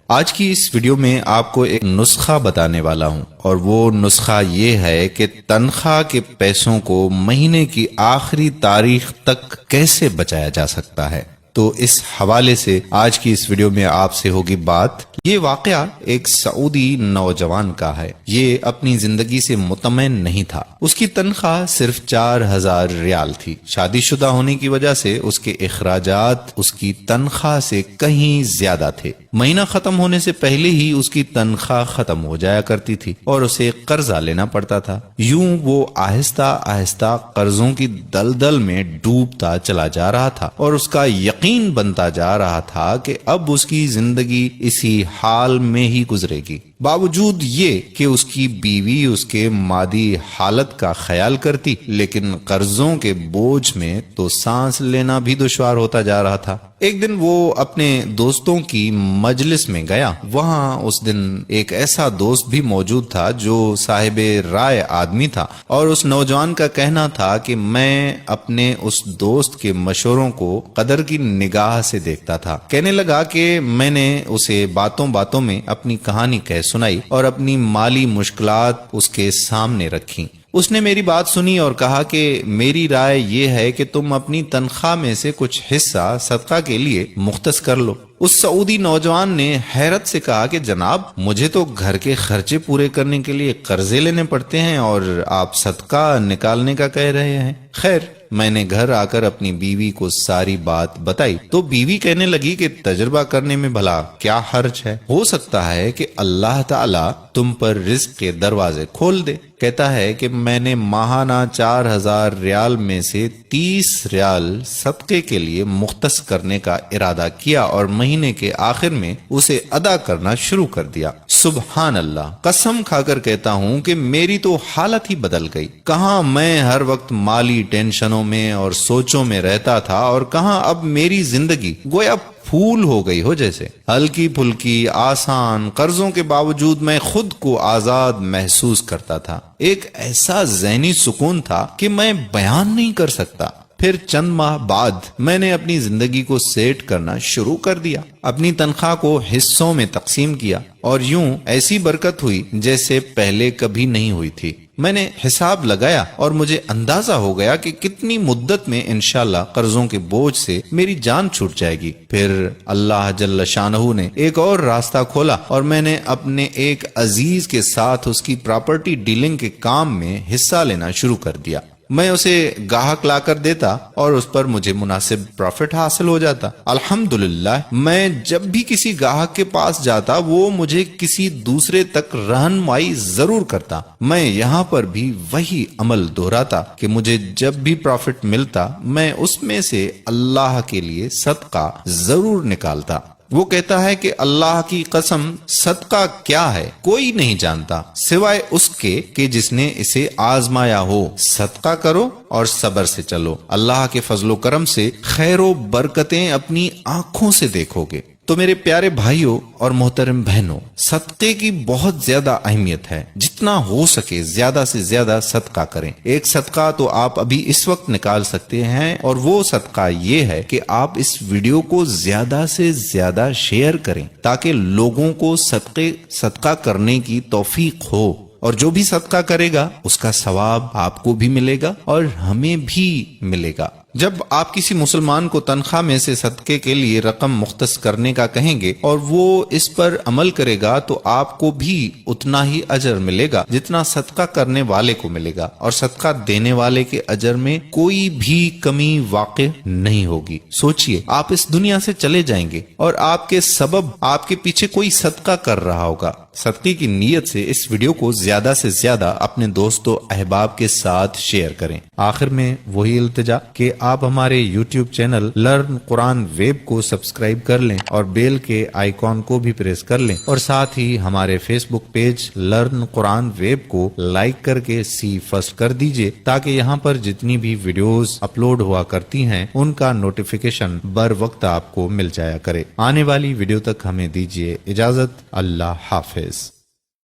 آج کی اس ویڈیو میں آپ کو ایک نسخہ بتانے والا ہوں، اور وہ نسخہ یہ ہے کہ تنخواہ کے پیسوں کو مہینے کی آخری تاریخ تک کیسے بچایا جا سکتا ہے۔ تو اس حوالے سے آج کی اس ویڈیو میں آپ سے ہوگی بات۔ یہ واقعہ ایک سعودی نوجوان کا ہے۔ یہ اپنی زندگی سے مطمئن نہیں تھا۔ اس کی تنخواہ صرف 4000 ریال تھی۔ شادی شدہ ہونے کی وجہ سے اس کے اخراجات اس کی تنخواہ سے کہیں زیادہ تھے۔ مہینہ ختم ہونے سے پہلے ہی اس کی تنخواہ ختم ہو جایا کرتی تھی اور اسے قرضہ لینا پڑتا تھا۔ یوں وہ آہستہ آہستہ قرضوں کی دلدل میں ڈوبتا چلا جا رہا تھا، اور اس کا یقین بنتا جا رہا تھا کہ اب اس کی زندگی اسی حال میں ہی گزرے گی۔ باوجود یہ کہ اس کی بیوی اس کے مادی حالت کا خیال کرتی، لیکن قرضوں کے بوجھ میں تو سانس لینا بھی دشوار ہوتا جا رہا تھا۔ ایک دن وہ اپنے دوستوں کی مجلس میں گیا۔ وہاں اس دن ایک ایسا دوست بھی موجود تھا جو صاحب رائے آدمی تھا، اور اس نوجوان کا کہنا تھا کہ میں اپنے اس دوست کے مشوروں کو قدر کی نگاہ سے دیکھتا تھا۔ کہنے لگا کہ میں نے اسے باتوں باتوں میں اپنی کہانی کہہ سنائی اور اپنی مالی مشکلات اس کے سامنے رکھی۔ اس نے میری بات سنی اور کہا کہ میری رائے یہ ہے کہ تم اپنی تنخواہ میں سے کچھ حصہ صدقہ کے لیے مختص کر لو۔ اس سعودی نوجوان نے حیرت سے کہا کہ جناب، مجھے تو گھر کے خرچے پورے کرنے کے لیے قرضے لینے پڑتے ہیں اور آپ صدقہ نکالنے کا کہہ رہے ہیں۔ خیر، میں نے گھر آ کر اپنی بیوی کو ساری بات بتائی تو بیوی کہنے لگی کہ تجربہ کرنے میں بھلا کیا حرج ہے، ہو سکتا ہے کہ اللہ تعالیٰ تم پر رزق کے دروازے کھول دے۔ کہتا ہے کہ میں نے ماہانہ 4000 ریال میں سے 30 ریال صدقے کے لیے مختص کرنے کا ارادہ کیا اور مہینے کے آخر میں اسے ادا کرنا شروع کر دیا۔ سبحان اللہ، قسم کھا کر کہتا ہوں کہ میری تو حالت ہی بدل گئی۔ کہاں میں ہر وقت مالی ٹینشنوں میں اور سوچوں میں رہتا تھا، اور کہاں اب میری زندگی گویا پھول ہو گئی ہو جیسے، ہلکی پھلکی آسان۔ قرضوں کے باوجود میں خود کو آزاد محسوس کرتا تھا۔ ایک ایسا ذہنی سکون تھا کہ میں بیان نہیں کر سکتا۔ پھر چند ماہ بعد میں نے اپنی زندگی کو سیٹ کرنا شروع کر دیا، اپنی تنخواہ کو حصوں میں تقسیم کیا، اور یوں ایسی برکت ہوئی جیسے پہلے کبھی نہیں ہوئی تھی۔ میں نے حساب لگایا اور مجھے اندازہ ہو گیا کہ کتنی مدت میں انشاءاللہ قرضوں کے بوجھ سے میری جان چھوٹ جائے گی۔ پھر اللہ جل شانہ نے ایک اور راستہ کھولا، اور میں نے اپنے ایک عزیز کے ساتھ اس کی پراپرٹی ڈیلنگ کے کام میں حصہ لینا شروع کر دیا۔ میں اسے گاہک لا کر دیتا اور اس پر مجھے مناسب پروفٹ حاصل ہو جاتا۔ الحمدللہ، میں جب بھی کسی گاہک کے پاس جاتا وہ مجھے کسی دوسرے تک رہنمائی ضرور کرتا۔ میں یہاں پر بھی وہی عمل دہراتا کہ مجھے جب بھی پروفٹ ملتا میں اس میں سے اللہ کے لیے صدقہ ضرور نکالتا۔ وہ کہتا ہے کہ اللہ کی قسم، صدقہ کیا ہے کوئی نہیں جانتا سوائے اس کے کہ جس نے اسے آزمایا ہو۔ صدقہ کرو اور صبر سے چلو، اللہ کے فضل و کرم سے خیر و برکتیں اپنی آنکھوں سے دیکھو گے۔ تو میرے پیارے بھائیوں اور محترم بہنوں، صدقے کی بہت زیادہ اہمیت ہے۔ جتنا ہو سکے زیادہ سے زیادہ صدقہ کریں۔ ایک صدقہ تو آپ ابھی اس وقت نکال سکتے ہیں، اور وہ صدقہ یہ ہے کہ آپ اس ویڈیو کو زیادہ سے زیادہ شیئر کریں تاکہ لوگوں کو صدقہ کرنے کی توفیق ہو، اور جو بھی صدقہ کرے گا اس کا ثواب آپ کو بھی ملے گا اور ہمیں بھی ملے گا۔ جب آپ کسی مسلمان کو تنخواہ میں سے صدقے کے لیے رقم مختص کرنے کا کہیں گے اور وہ اس پر عمل کرے گا تو آپ کو بھی اتنا ہی اجر ملے گا جتنا صدقہ کرنے والے کو ملے گا، اور صدقہ دینے والے کے اجر میں کوئی بھی کمی واقع نہیں ہوگی۔ سوچئے، آپ اس دنیا سے چلے جائیں گے اور آپ کے سبب آپ کے پیچھے کوئی صدقہ کر رہا ہوگا۔ صدقے کی نیت سے اس ویڈیو کو زیادہ سے زیادہ اپنے دوستوں احباب کے ساتھ شیئر کریں۔ آخر میں وہی التجا کہ آپ ہمارے یوٹیوب چینل لرن قرآن ویب کو سبسکرائب کر لیں اور بیل کے آئیکن کو بھی پریس کر لیں، اور ساتھ ہی ہمارے فیس بک پیج لرن قرآن ویب کو لائک کر کے سی فرسٹ کر دیجئے، تاکہ یہاں پر جتنی بھی ویڈیوز اپلوڈ ہوا کرتی ہیں ان کا نوٹیفیکیشن بر وقت آپ کو مل جایا کرے۔ آنے والی ویڈیو تک ہمیں دیجئے اجازت۔ اللہ حافظ۔